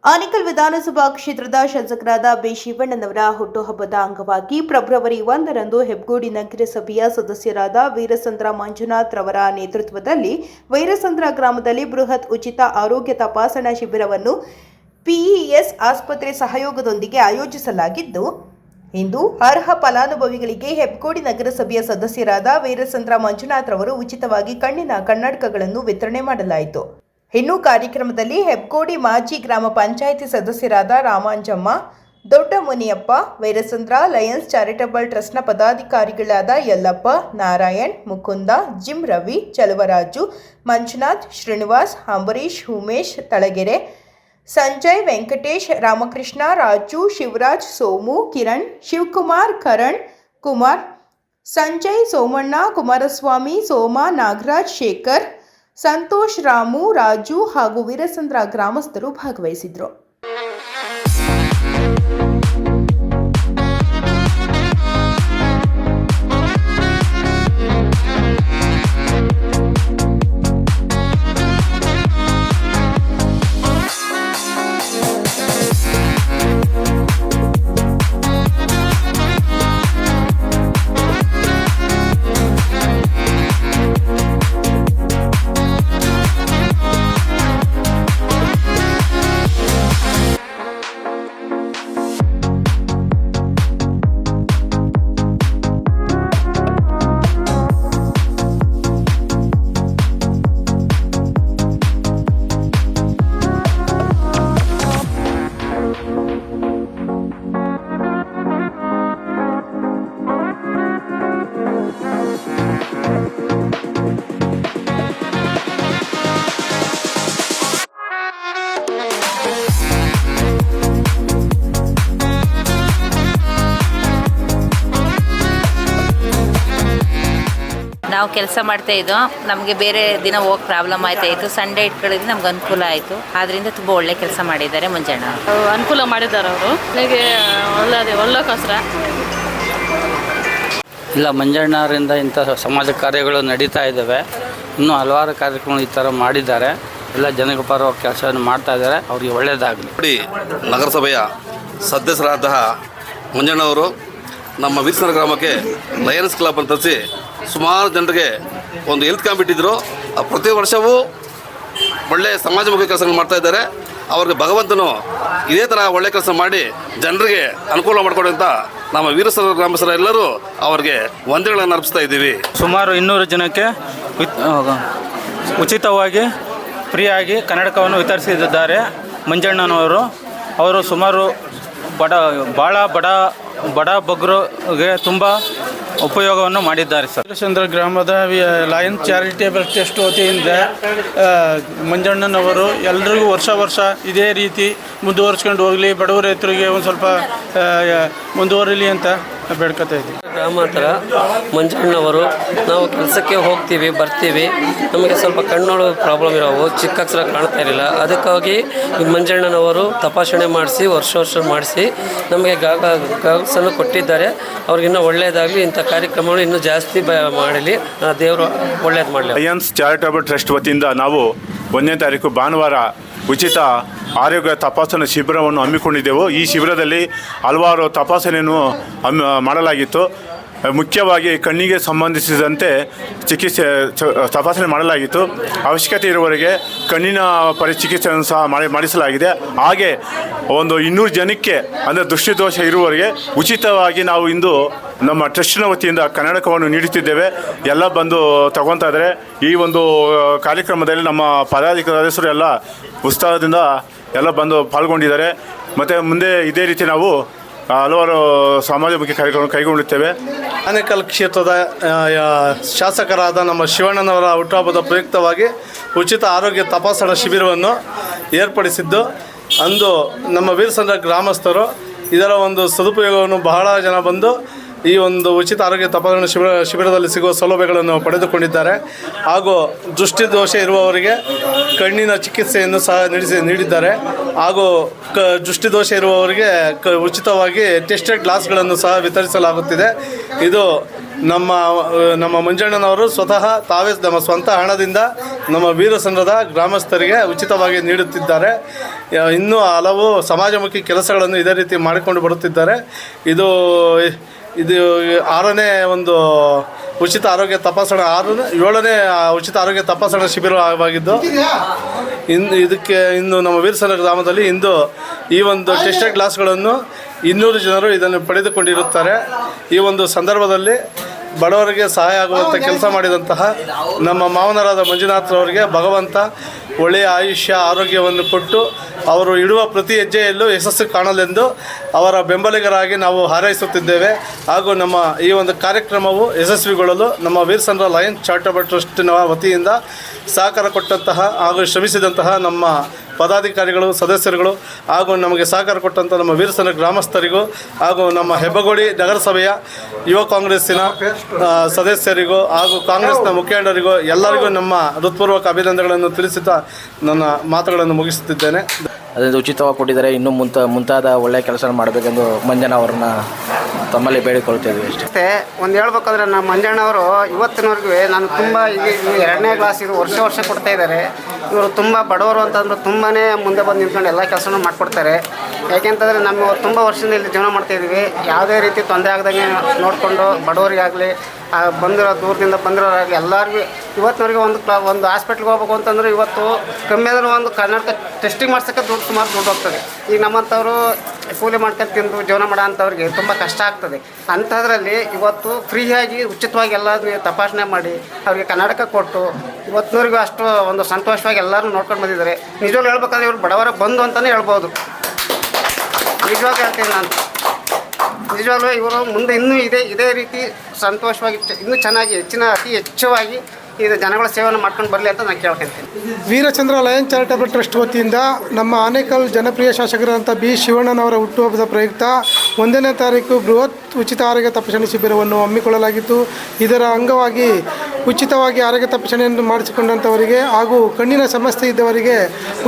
ಆನೇಕಲ್ ವಿಧಾನಸಭಾ ಕ್ಷೇತ್ರದ ಶಾಸಕರಾದ ಬಿ ಶಿವಣ್ಣನವರ ಹುಟ್ಟುಹಬ್ಬದ ಅಂಗವಾಗಿ ಫೆಬ್ರವರಿ 1ರಂದು ಹೆಬ್ಗೋಡಿ ನಗರಸಭೆಯ ಸದಸ್ಯರಾದ ವೀರಸಂದ್ರ ಮಂಜುನಾಥ್ ರವರ ನೇತೃತ್ವದಲ್ಲಿ ವೀರಸಂದ್ರ ಗ್ರಾಮದಲ್ಲಿ ಬೃಹತ್ ಉಚಿತ ಆರೋಗ್ಯ ತಪಾಸಣಾ ಶಿಬಿರವನ್ನು ಪಿಇಎಸ್ ಆಸ್ಪತ್ರೆ ಸಹಯೋಗದೊಂದಿಗೆ ಆಯೋಜಿಸಲಾಗಿದ್ದು, ಇಂದು ಅರ್ಹ ಫಲಾನುಭವಿಗಳಿಗೆ ಹೆಬ್ಗೋಡಿ ನಗರಸಭೆಯ ಸದಸ್ಯರಾದ ವೀರಸಂದ್ರ ಮಂಜುನಾಥ್ ರವರು ಉಚಿತವಾಗಿ ಕಣ್ಣಿನ ಕನ್ನಡಕಗಳನ್ನು ವಿತರಣೆ ಮಾಡಲಾಯಿತು. ಇನ್ನು ಕಾರ್ಯಕ್ರಮದಲ್ಲಿ ಹೆಬ್ಗೋಡಿ ಮಾಜಿ ಗ್ರಾಮ ಪಂಚಾಯಿತಿ ಸದಸ್ಯರಾದ ರಾಮಾಂಜಮ್ಮ, ದೊಡ್ಡ ಮುನಿಯಪ್ಪ, ವೀರಸಂದ್ರ ಲಯನ್ಸ್ ಚಾರಿಟಬಲ್ ಟ್ರಸ್ಟ್ನ ಪದಾಧಿಕಾರಿಗಳಾದ ಯಲ್ಲಪ್ಪ, ನಾರಾಯಣ್, ಮುಕುಂದ, ಜಿಮ್ ರವಿ, ಚಲುವರಾಜು, ಮಂಜುನಾಥ್, ಶ್ರೀನಿವಾಸ್, ಅಂಬರೀಶ್, ಉಮೇಶ್, ತಳಗೆರೆ, ಸಂಜಯ್, ವೆಂಕಟೇಶ್, ರಾಮಕೃಷ್ಣ, ರಾಜು, ಶಿವರಾಜ್, ಸೋಮು, ಕಿರಣ್, ಶಿವಕುಮಾರ್, ಕರಣ್ ಕುಮಾರ್, ಸಂಜಯ್, ಸೋಮಣ್ಣ, ಕುಮಾರಸ್ವಾಮಿ, ಸೋಮ, ನಾಗರಾಜ್, ಶೇಖರ್, ಸಂತೋಷ್, ರಾಮು, ರಾಜು ಹಾಗೂ ವೀರಸಂದ್ರ ಗ್ರಾಮಸ್ಥರು ಭಾಗವಹಿಸಿದ್ರು. ನಾವು ಕೆಲಸ ಮಾಡ್ತಾ ಇದ್ದೋ, ನಮಗೆ ಬೇರೆ ದಿನ ಹೋಗಿ ಪ್ರಾಬ್ಲಮ್ ಆಯ್ತಾ ಇತ್ತು. ಸಂಡೇ ಇಟ್ಕೊಳ್ಳೋದ್ರಿಂದ ನಮ್ಗೆ ಅನುಕೂಲ ಆಯಿತು. ಆದ್ದರಿಂದ ತುಂಬ ಒಳ್ಳೆ ಕೆಲಸ ಮಾಡಿದ್ದಾರೆ ಮಂಜಣ್ಣ. ಅನುಕೂಲ ಮಾಡಿದ್ದಾರೆ ಅವರು. ನನಗೆ ಒಳ್ಳೆಕೋಸ್ಕರ ಇಲ್ಲ, ಮಂಜಣ್ಣವರಿಂದ ಇಂಥ ಸಮಾಜ ಕಾರ್ಯಗಳು ನಡೀತಾ ಇದ್ದಾವೆ. ಇನ್ನೂ ಹಲವಾರು ಕಾರ್ಯಕ್ರಮಗಳು ಈ ಥರ ಮಾಡಿದ್ದಾರೆ. ಎಲ್ಲ ಜನಗಳ ಪರವಾಗಿ ಕೆಲಸವನ್ನು ಮಾಡ್ತಾ ಇದ್ದಾರೆ. ಅವ್ರಿಗೆ ಒಳ್ಳೆಯದಾಗಲಿ. ನೋಡಿ, ನಗರಸಭೆಯ ಸದಸ್ಯರಾದ ಮಂಜಣ್ಣವರು ನಮ್ಮ ವೀರಸಂದ್ರ ಗ್ರಾಮಕ್ಕೆ ಲಯನ್ಸ್ ಕ್ಲಬ್ ಅಂತ ತರಿಸಿ ಸುಮಾರು ಜನರಿಗೆ ಒಂದು ಹೆಲ್ತ್ ಕ್ಯಾಂಪ್ ಇಟ್ಟಿದ್ದರು. ಪ್ರತಿ ವರ್ಷವೂ ಒಳ್ಳೆಯ ಸಮಾಜಮುಖಿ ಕೆಲಸಗಳು ಮಾಡ್ತಾ ಇದ್ದಾರೆ. ಅವ್ರಿಗೆ ಭಗವಂತನು ಇದೇ ಥರ ಒಳ್ಳೆ ಕೆಲಸ ಮಾಡಿ ಜನರಿಗೆ ಅನುಕೂಲ ಮಾಡಿಕೊಡಿ ಅಂತ ನಮ್ಮ ವೀರಸಂದ್ರ ಗ್ರಾಮಸ್ಥರ ಎಲ್ಲರೂ ಅವರಿಗೆ ವಂದನೆಗಳನ್ನು ಅರ್ಪಿಸ್ತಾ ಇದ್ದೀವಿ. ಸುಮಾರು 200 ಜನಕ್ಕೆ ಉಚಿತವಾಗಿ ಫ್ರೀಯಾಗಿ ಕನ್ನಡಕವನ್ನು ವಿತರಿಸಿದ್ದಾರೆ ಮಂಜಣ್ಣನವರು. ಅವರು ಸುಮಾರು ಭಾಳ ಬಡ ಬಗ್ಗರಿಗೆ ತುಂಬ ಉಪಯೋಗವನ್ನು ಮಾಡಿದ್ದಾರೆ ಸರ್. ವೀರಸಂದ್ರ ಗ್ರಾಮದ ಲಯನ್ಸ್ ಚಾರಿಟೇಬಲ್ ಟ್ರಸ್ಟ್ ವತಿಯಿಂದ ಮಂಜಣ್ಣನವರು ಎಲ್ರಿಗೂ ವರ್ಷ ಇದೇ ರೀತಿ ಮುಂದುವರ್ಸ್ಕೊಂಡು ಹೋಗಲಿ, ಬಡವ ರೈತರಿಗೆ ಒಂದು ಸ್ವಲ್ಪ ಮುಂದುವರಿಲಿ ಅಂತ ಬೇಡ್ಕೊತಾ ಇದ್ದೀವಿ. ಗ್ರಾಮಾಂತರ ಮಂಜಣ್ಣವರು ನಾವು ಕೆಲಸಕ್ಕೆ ಹೋಗ್ತೀವಿ ಬರ್ತೀವಿ, ನಮಗೆ ಸ್ವಲ್ಪ ಕಣ್ಣೊಳು ಪ್ರಾಬ್ಲಮ್ ಇರೋವು, ಚಿಕ್ಕ ಅಕ್ಷರ ಕಾಣ್ತಾ ಇರಲಿಲ್ಲ. ಅದಕ್ಕಾಗಿ ಮಂಜಣ್ಣನವರು ತಪಾಸಣೆ ಮಾಡಿಸಿ ವರ್ಷ ಮಾಡಿಸಿ ನಮಗೆ ಗಾಗಲ್ಸನ್ನು ಕೊಟ್ಟಿದ್ದಾರೆ. ಅವ್ರಿಗಿನ್ನೂ ಒಳ್ಳೆಯದಾಗಲಿ. ಇಂಥ ಕಾರ್ಯಕ್ರಮಗಳು ಇನ್ನೂ ಜಾಸ್ತಿ ಮಾಡಲಿ, ದೇವರು ಒಳ್ಳೇದು ಮಾಡಲಿ. ಲಯನ್ಸ್ ಚಾರಿಟಬಲ್ ಟ್ರಸ್ಟ್ ವತಿಯಿಂದ ನಾವು 1ನೇ ತಾರೀಕು ಭಾನುವಾರ ಉಚಿತ ಆರೋಗ್ಯ ತಪಾಸಣಾ ಶಿಬಿರವನ್ನು ಹಮ್ಮಿಕೊಂಡಿದ್ದೆವು. ಈ ಶಿಬಿರದಲ್ಲಿ ಹಲವಾರು ತಪಾಸಣೆಯನ್ನು ಮಾಡಲಾಗಿತ್ತು. ಮುಖ್ಯವಾಗಿ ಕಣ್ಣಿಗೆ ಸಂಬಂಧಿಸಿದಂತೆ ತಪಾಸಣೆ ಮಾಡಲಾಗಿತ್ತು. ಅವಶ್ಯಕತೆ ಇರುವವರೆಗೆ ಕಣ್ಣಿನ ಚಿಕಿತ್ಸೆಯನ್ನು ಸಹ ಮಾಡಿಸಲಾಗಿದೆ. ಹಾಗೆ ಒಂದು 200 ಜನಕ್ಕೆ ಅಂದರೆ ದೃಷ್ಟಿದೋಷ ಇರುವವರಿಗೆ ಉಚಿತವಾಗಿ ನಾವು ಇಂದು ನಮ್ಮ ಟ್ರಸ್ಟ್ನ ವತಿಯಿಂದ ಕನ್ನಡಕವನ್ನು ನೀಡುತ್ತಿದ್ದೇವೆ. ಎಲ್ಲ ಬಂದು ತಗೊತಾ ಇದ್ದಾರೆ. ಈ ಒಂದು ಕಾರ್ಯಕ್ರಮದಲ್ಲಿ ನಮ್ಮ ಪದಾಧಿಕಾರಿಗಳು ಎಲ್ಲ ಉತ್ಸಾಹದಿಂದ ಎಲ್ಲ ಬಂದು ಪಾಲ್ಗೊಂಡಿದ್ದಾರೆ. ಮತ್ತು ಮುಂದೆ ಇದೇ ರೀತಿ ನಾವು ಹಲವಾರು ಸಮಾಜಮುಖಿ ಕಾರ್ಯಕ್ರಮ ಕೈಗೊಂಡಿದ್ದೇವೆ. ಆನೇಕಲ್ ಕ್ಷೇತ್ರದ ಶಾಸಕರಾದ ನಮ್ಮ ಶಿವಣ್ಣನವರ ಹುಟ್ಟುಹಬ್ಬದ ಪ್ರಯುಕ್ತವಾಗಿ ಉಚಿತ ಆರೋಗ್ಯ ತಪಾಸಣಾ ಶಿಬಿರವನ್ನು ಏರ್ಪಡಿಸಿದ್ದು, ಅಂದು ನಮ್ಮ ವೀರಸಂದ್ರ ಗ್ರಾಮಸ್ಥರು ಇದರ ಒಂದು ಸದುಪಯೋಗವನ್ನು ಬಹಳ ಜನ ಬಂದು ಈ ಒಂದು ಉಚಿತ ಆರೋಗ್ಯ ತಪಾಸಣಾ ಶಿಬಿರದಲ್ಲಿ ಸಿಗುವ ಸೌಲಭ್ಯಗಳನ್ನು ಪಡೆದುಕೊಂಡಿದ್ದಾರೆ. ಹಾಗೂ ದೃಷ್ಟಿದೋಷ ಇರುವವರಿಗೆ ಕಣ್ಣಿನ ಚಿಕಿತ್ಸೆಯನ್ನು ಸಹ ನೀಡಿದ್ದಾರೆ. ಹಾಗೂ ದೃಷ್ಟಿದೋಷ ಇರುವವರಿಗೆ ಉಚಿತವಾಗಿ ಟೆಸ್ಟೆಡ್ ಗ್ಲಾಸ್ಗಳನ್ನು ಸಹ ವಿತರಿಸಲಾಗುತ್ತಿದೆ. ಇದು ನಮ್ಮ ಮಂಜಣ್ಣನವರು ಸ್ವತಃ ತಾವೇ ನಮ್ಮ ಸ್ವಂತ ಹಣದಿಂದ ನಮ್ಮ ವೀರಸಂದ್ರದ ಗ್ರಾಮಸ್ಥರಿಗೆ ಉಚಿತವಾಗಿ ನೀಡುತ್ತಿದ್ದಾರೆ. ಇನ್ನೂ ಹಲವು ಸಮಾಜಮುಖಿ ಕೆಲಸಗಳನ್ನು ಇದೇ ರೀತಿ ಮಾಡಿಕೊಂಡು ಬರುತ್ತಿದ್ದಾರೆ. ಇದು 6ನೇ ಒಂದು ಉಚಿತ ಆರೋಗ್ಯ ತಪಾಸಣಾ 7ನೇ ಉಚಿತ ಆರೋಗ್ಯ ತಪಾಸಣಾ ಶಿಬಿರವಾಗಿದ್ದು, ಇನ್ನು ನಮ್ಮ ವೀರಸಂದ್ರ ಗ್ರಾಮದಲ್ಲಿ ಇಂದು ಈ ಒಂದು ಟೆಸ್ಟೆಡ್ ಗ್ಲಾಸ್ಗಳನ್ನು 200 ಜನರು ಇದನ್ನು ಪಡೆದುಕೊಂಡಿರುತ್ತಾರೆ. ಈ ಒಂದು ಸಂದರ್ಭದಲ್ಲಿ ಬಡವರಿಗೆ ಸಹಾಯ ಆಗುವಂಥ ಕೆಲಸ ಮಾಡಿದಂತಹ ನಮ್ಮ ಮಾವನರಾದ ಮಂಜುನಾಥ್ರವರಿಗೆ ಭಗವಂತ ಒಳ್ಳೆಯ ಆಯುಷ್ಯ ಆರೋಗ್ಯವನ್ನು ಕೊಟ್ಟು ಅವರು ಇಡುವ ಪ್ರತಿ ಹೆಜ್ಜೆಯಲ್ಲೂ ಯಶಸ್ಸು ಕಾಣಲೆಂದು ಅವರ ಬೆಂಬಲಿಗರಾಗಿ ನಾವು ಹಾರೈಸುತ್ತಿದ್ದೇವೆ. ಹಾಗೂ ನಮ್ಮ ಈ ಒಂದು ಕಾರ್ಯಕ್ರಮವು ಯಶಸ್ವಿಗೊಳ್ಳಲು ನಮ್ಮ ವೀರಸಂದ್ರ ಲಯನ್ಸ್ ಚಾರಿಟಬಲ್ ಟ್ರಸ್ಟಿನ ವತಿಯಿಂದ ಸಹಕಾರ ಕೊಟ್ಟಂತಹ ಹಾಗೂ ಶ್ರಮಿಸಿದಂತಹ ನಮ್ಮ ಪದಾಧಿಕಾರಿಗಳು, ಸದಸ್ಯರುಗಳು ಹಾಗೂ ನಮಗೆ ಸಹಕಾರ ಕೊಟ್ಟಂಥ ನಮ್ಮ ವೀರಸಂದ್ರ ಗ್ರಾಮಸ್ಥರಿಗೂ ಹಾಗೂ ನಮ್ಮ ಹೆಬ್ಬಗೋಡಿ ನಗರಸಭೆಯ ಯುವ ಕಾಂಗ್ರೆಸ್ಸಿನ ಸದಸ್ಯರಿಗೂ ಹಾಗೂ ಕಾಂಗ್ರೆಸ್ನ ಮುಖಂಡರಿಗೂ ಎಲ್ಲರಿಗೂ ನಮ್ಮ ಹೃತ್ಪೂರ್ವಕ ಅಭಿನಂದನೆಗಳನ್ನು ತಿಳಿಸುತ್ತಾ ನನ್ನ ಮಾತುಗಳನ್ನು ಮುಗಿಸುತ್ತಿದ್ದೇನೆ. ಅದರಿಂದ ಉಚಿತವಾಗಿ ಕೊಟ್ಟಿದ್ದಾರೆ. ಇನ್ನೂ ಮುಂತಾದ ಒಳ್ಳೆಯ ಕೆಲಸ ಮಾಡಬೇಕೆಂದು ಮಂಜಣ್ಣ ಅವ್ರನ್ನ ತಮ್ಮಲ್ಲಿ ಬೇಡಿಕೊಳ್ತಿದ್ವಿ ಅಷ್ಟೇ. ಒಂದು ಹೇಳ್ಬೇಕಂದ್ರೆ ನಮ್ಮ ಮಂಜಣ್ಣವರು ಇವತ್ತಿನವರೆಗೂ ನಾನು ತುಂಬ ಈಗ 2ನೇ ಕ್ಲಾಸ್ ಇದು ವರ್ಷ ಕೊಡ್ತಾ ಇದ್ದಾರೆ. ಇವರು ತುಂಬ ಬಡವರು ಅಂತಂದ್ರೆ ತುಂಬಾ ಮುಂದೆ ಬಂದು ನಿಂತ್ಕೊಂಡು ಎಲ್ಲ ಕೆಲಸನೂ ಮಾಡಿಕೊಡ್ತಾರೆ. ಯಾಕೆಂತಂದರೆ ನಮ್ಮ ತುಂಬ ವರ್ಷದಿಂದ ಇಲ್ಲಿ ಜೀವನ ಮಾಡ್ತಾಯಿದ್ದೀವಿ. ಯಾವುದೇ ರೀತಿ ತೊಂದರೆ ಆಗದಂಗೆ ನೋಡಿಕೊಂಡು ಬಡವರಿಗಾಗಲಿ ದೂರದಿಂದ ಬಂದಿರೋರಾಗಲಿ ಎಲ್ಲರಿಗೂ ಇವತ್ತಿನವರೆಗೆ ಒಂದು ಹಾಸ್ಪಿಟ್ಲ್ಗೆ ಹೋಗ್ಬೇಕು ಅಂತಂದ್ರೆ ಇವತ್ತು ಕಮ್ಮಿ ಆದರೂ ಒಂದು ಕರ್ನಾಟಕ ಟೆಸ್ಟಿಂಗ್ ಮಾಡ್ಸೋಕ್ಕೆ ಸುಮಾರು ದುಡ್ಡು ಹೋಗ್ತದೆ. ಈಗ ನಮ್ಮಂಥವರು ಕೂಲಿ ಮಾಡ್ಕೊಂಡು ತಿಂದು ಜೀವನ ಮಾಡೋ ಅಂಥವ್ರಿಗೆ ತುಂಬ ಕಷ್ಟ ಆಗ್ತದೆ. ಅಂಥದ್ರಲ್ಲಿ ಇವತ್ತು ಫ್ರೀಯಾಗಿ ಉಚಿತವಾಗಿ ಎಲ್ಲ ತಪಾಸಣೆ ಮಾಡಿ ಅವ್ರಿಗೆ ಕನ್ನಡಕ ಕೊಟ್ಟು ಇವತ್ತಿನವರೆಗೂ ಅಷ್ಟು ಒಂದು ಸಂತೋಷವಾಗಿ ಎಲ್ಲರೂ ನೋಡ್ಕೊಂಡು ಬಂದಿದ್ದಾರೆ. ನಿಜವಾಗ್ಲೂ ಹೇಳ್ಬೇಕಂದ್ರೆ ಇವರು ಬಡವರ ಬಂಧು ಅಂತಲೇ ಹೇಳ್ಬೋದು. ನಿಜವಾಗಿ ಹೇಳ್ತೀನಿ ನಾನು. ನಿಜವಾಗ್ಲೂ ಇವರು ಮುಂದೆ ಇನ್ನೂ ಇದೇ ರೀತಿ ಸಂತೋಷವಾಗಿ ಇನ್ನೂ ಚೆನ್ನಾಗಿ ಅತಿ ಹೆಚ್ಚವಾಗಿ ಇದು ಜನಗಳ ಸೇವೆಯನ್ನು ಮಾಡ್ಕೊಂಡು ಬರಲಿ ಅಂತ ನಾನು ಕೇಳ್ಕೊಳ್ತೀನಿ. ವೀರಚಂದ್ರ ಲಯನ್ಸ್ ಚಾರಿಟಬಲ್ ಟ್ರಸ್ಟ್ ವತಿಯಿಂದ ನಮ್ಮ ಆನೇಕಲ್ ಜನಪ್ರಿಯ ಶಾಸಕರಾದಂಥ ಬಿ ಶಿವಣ್ಣನವರ ಹುಟ್ಟುಹಬ್ಬದ ಪ್ರಯುಕ್ತ 1ನೇ ತಾರೀಕು ಬೃಹತ್ ಉಚಿತ ಆರೋಗ್ಯ ತಪಾಸಣೆ ಶಿಬಿರವನ್ನು ಹಮ್ಮಿಕೊಳ್ಳಲಾಗಿತ್ತು. ಇದರ ಅಂಗವಾಗಿ ಉಚಿತವಾಗಿ ಆರೋಗ್ಯ ತಪಾಸಣೆಯನ್ನು ಮಾಡಿಸಿಕೊಂಡಂಥವರಿಗೆ ಹಾಗೂ ಕಣ್ಣಿನ ಸಮಸ್ಯೆ ಇದ್ದವರಿಗೆ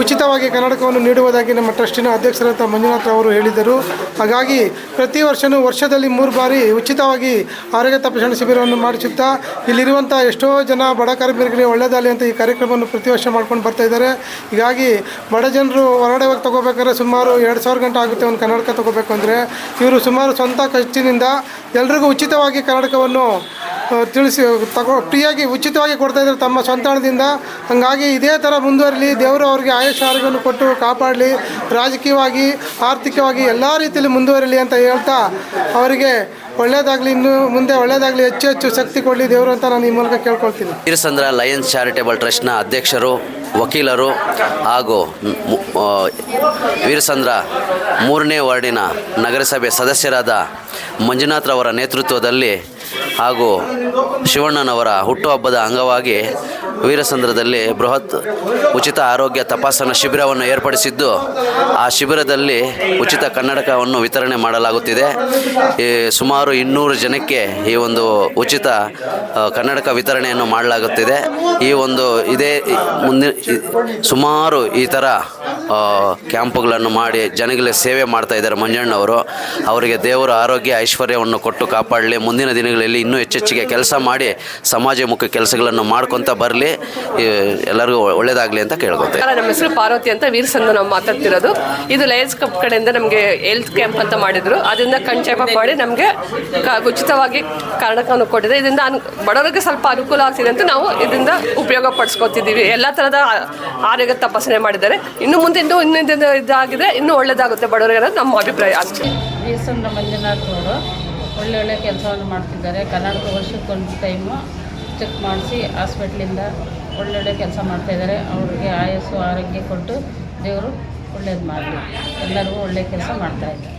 ಉಚಿತವಾಗಿ ಕನ್ನಡಕವನ್ನು ನೀಡುವುದಾಗಿ ನಮ್ಮ ಟ್ರಸ್ಟಿನ ಅಧ್ಯಕ್ಷರಾದ ಮಂಜುನಾಥ್ ಅವರು ಹೇಳಿದರು. ಹಾಗಾಗಿ ಪ್ರತಿ ವರ್ಷದಲ್ಲಿ 3 ಬಾರಿ ಉಚಿತವಾಗಿ ಆರೋಗ್ಯ ತಪಾಸಣೆ ಶಿಬಿರವನ್ನು ಮಾಡಿಸುತ್ತಾ ಇಲ್ಲಿರುವಂಥ ಎಷ್ಟೋ ಜನ ಬಡ ಕಾರ್ಮಿಕರಿಗೆ ಒಳ್ಳೆಯದಾಗಲಿ ಅಂತ ಈ ಕಾರ್ಯಕ್ರಮವನ್ನು ಪ್ರತಿ ವರ್ಷ ಮಾಡ್ಕೊಂಡು ಬರ್ತಾಯಿದ್ದಾರೆ. ಹೀಗಾಗಿ ಬಡ ಜನರು ಹೊರಗಡೆ ಹೋಗಿ ತೊಗೋಬೇಕಾದ್ರೆ ಸುಮಾರು 2000 ಗಂಟೆ ಆಗುತ್ತೆ ಒಂದು ಕನ್ನಡಕ ತೊಗೋಬೇಕು ಅಂದರೆ. ಇವರು ಸುಮಾರು ಸ್ವಂತ ಖರ್ಚಿನಿಂದ ಎಲ್ರಿಗೂ ಉಚಿತವಾಗಿ ಕನ್ನಡಕವನ್ನು ಫ್ರೀಯಾಗಿ ಉಚಿತವಾಗಿ ಕೊಡ್ತಾಯಿದ್ದಾರೆ ತಮ್ಮ ಸ್ವಂತ ಹಣದಿಂದ. ಹಾಗಾಗಿ ಇದೇ ಥರ ಮುಂದುವರಲಿ, ದೇವರು ಅವರಿಗೆ ಆಯುಷ್ಯ ಆರೋಗ್ಯವನ್ನು ಕೊಟ್ಟು ಕಾಪಾಡಲಿ, ರಾಜಕೀಯವಾಗಿ ಆರ್ಥಿಕವಾಗಿ ಎಲ್ಲ ರೀತಿಯಲ್ಲಿ ಮುಂದುವರಲಿ ಅಂತ ಹೇಳ್ತಾ ಅವರಿಗೆ ಒಳ್ಳೆಯದಾಗಲಿ, ಇನ್ನು ಮುಂದೆ ಒಳ್ಳೆಯದಾಗಲಿ, ಹೆಚ್ಚು ಶಕ್ತಿ ಕೊಡಲಿ ದೇವರು ಅಂತ ನಾನು ಈ ಮೂಲಕ ಕೇಳ್ಕೊಳ್ತೀನಿ. ವೀರಸಂದ್ರ ಲಯನ್ಸ್ ಚಾರಿಟಬಲ್ ಟ್ರಸ್ಟ್ನ ಅಧ್ಯಕ್ಷರು, ವಕೀಲರು ಹಾಗೂ ವೀರಸಂದ್ರ 3ನೇ ವಾರ್ಡಿನ ನಗರಸಭೆ ಸದಸ್ಯರಾದ ಮಂಜುನಾಥ್ರವರ ನೇತೃತ್ವದಲ್ಲಿ ಹಾಗೂ ಶಿವಣ್ಣನವರ ಹುಟ್ಟುಹಬ್ಬದ ಅಂಗವಾಗಿ ವೀರಸಂದ್ರದಲ್ಲಿ ಬೃಹತ್ ಉಚಿತ ಆರೋಗ್ಯ ತಪಾಸಣಾ ಶಿಬಿರವನ್ನು ಏರ್ಪಡಿಸಿದ್ದು, ಆ ಶಿಬಿರದಲ್ಲಿ ಉಚಿತ ಕನ್ನಡಕವನ್ನು ವಿತರಣೆ ಮಾಡಲಾಗುತ್ತಿದೆ. ಸುಮಾರು 200 ಜನಕ್ಕೆ ಈ ಒಂದು ಉಚಿತ ಕನ್ನಡಕ ವಿತರಣೆಯನ್ನು ಮಾಡಲಾಗುತ್ತಿದೆ. ಈ ಒಂದು ಸುಮಾರು ಈ ಥರ ಕ್ಯಾಂಪುಗಳನ್ನು ಮಾಡಿ ಜನಗಳಿಗೆ ಸೇವೆ ಮಾಡ್ತಾ ಇದ್ದಾರೆ ಮಂಜಣ್ಣವರು. ಅವರಿಗೆ ದೇವರ ಆರೋಗ್ಯ ಐಶ್ವರ್ಯವನ್ನು ಕೊಟ್ಟು ಕಾಪಾಡಲಿ. ಮುಂದಿನ ದಿನಗಳಲ್ಲಿ ಇನ್ನೂ ಹೆಚ್ಚೆಚ್ಚಿಗೆ ಕೆಲಸ ಮಾಡಿ ಸಮಾಜಮುಖಿ ಕೆಲಸಗಳನ್ನು ಮಾಡ್ಕೊತ ಬರಲಿ, ಎಲ್ಲರಿಗೂ ಒಳ್ಳೆಯದಾಗಲಿ ಅಂತ ಕೇಳ್ಕೊತೇವೆ. ನಮ್ಮ ಹೆಸರು ಪಾರ್ವತಿ ಅಂತ, ವೀರಸಂದ್ರ ನಾವು ಮಾತಾಡ್ತಿರೋದು. ಇದು ಲಯನ್ಸ್ ಕ್ಲಬ್ ಕಡೆಯಿಂದ ನಮಗೆ ಹೆಲ್ತ್ ಕ್ಯಾಂಪ್ ಅಂತ ಮಾಡಿದ್ರು. ಅದರಿಂದ ಕಣ್ ಚೆಕಪ್ ಮಾಡಿ ನಮಗೆ ಉಚಿತವಾಗಿ ಕನ್ನಡಕವನ್ನು ಕೊಟ್ಟಿದೆ. ಇದರಿಂದ ಬಡವರಿಗೆ ಸ್ವಲ್ಪ ಅನುಕೂಲ ಆಗ್ತಿದೆ ಅಂತ ನಾವು ಇದರಿಂದ ಉಪಯೋಗ ಪಡಿಸ್ಕೊತಿದ್ದೀವಿ. ಎಲ್ಲ ಥರದ ಆರೋಗ್ಯ ತಪಾಸಣೆ ಮಾಡಿದ್ದಾರೆ. ಇನ್ನು ಮುಂದೆ ಇನ್ನೂ ಇದಾಗಿದೆ, ಇನ್ನೂ ಒಳ್ಳೆಯದಾಗುತ್ತೆ ಬಡವರಿಗೆ, ನಮ್ಮ ಅಭಿಪ್ರಾಯ ಅಷ್ಟೇ. ವೀರಸಂದ್ರ ಮಂಜುನಾಥ್ ಅವರು ಒಳ್ಳೊಳ್ಳೆ ಕೆಲಸವನ್ನು ಮಾಡ್ತಿದ್ದಾರೆ. ಕರ್ನಾಟಕ ವರ್ಷಕ್ಕೊಂದು ಟೈಮು ಚೆಕ್ ಮಾಡಿಸಿ ಹಾಸ್ಪಿಟ್ಲಿಂದ ಒಳ್ಳೊಳ್ಳೆ ಕೆಲಸ ಮಾಡ್ತಾಯಿದ್ದಾರೆ. ಅವ್ರಿಗೆ ಆಯಸ್ಸು ಆರೋಗ್ಯ ಕೊಟ್ಟು ದೇವರು ಒಳ್ಳೇದು ಮಾಡಲಿ. ಎಲ್ಲರಿಗೂ ಒಳ್ಳೆ ಕೆಲಸ ಮಾಡ್ತಾಯಿದ್ದಾರೆ.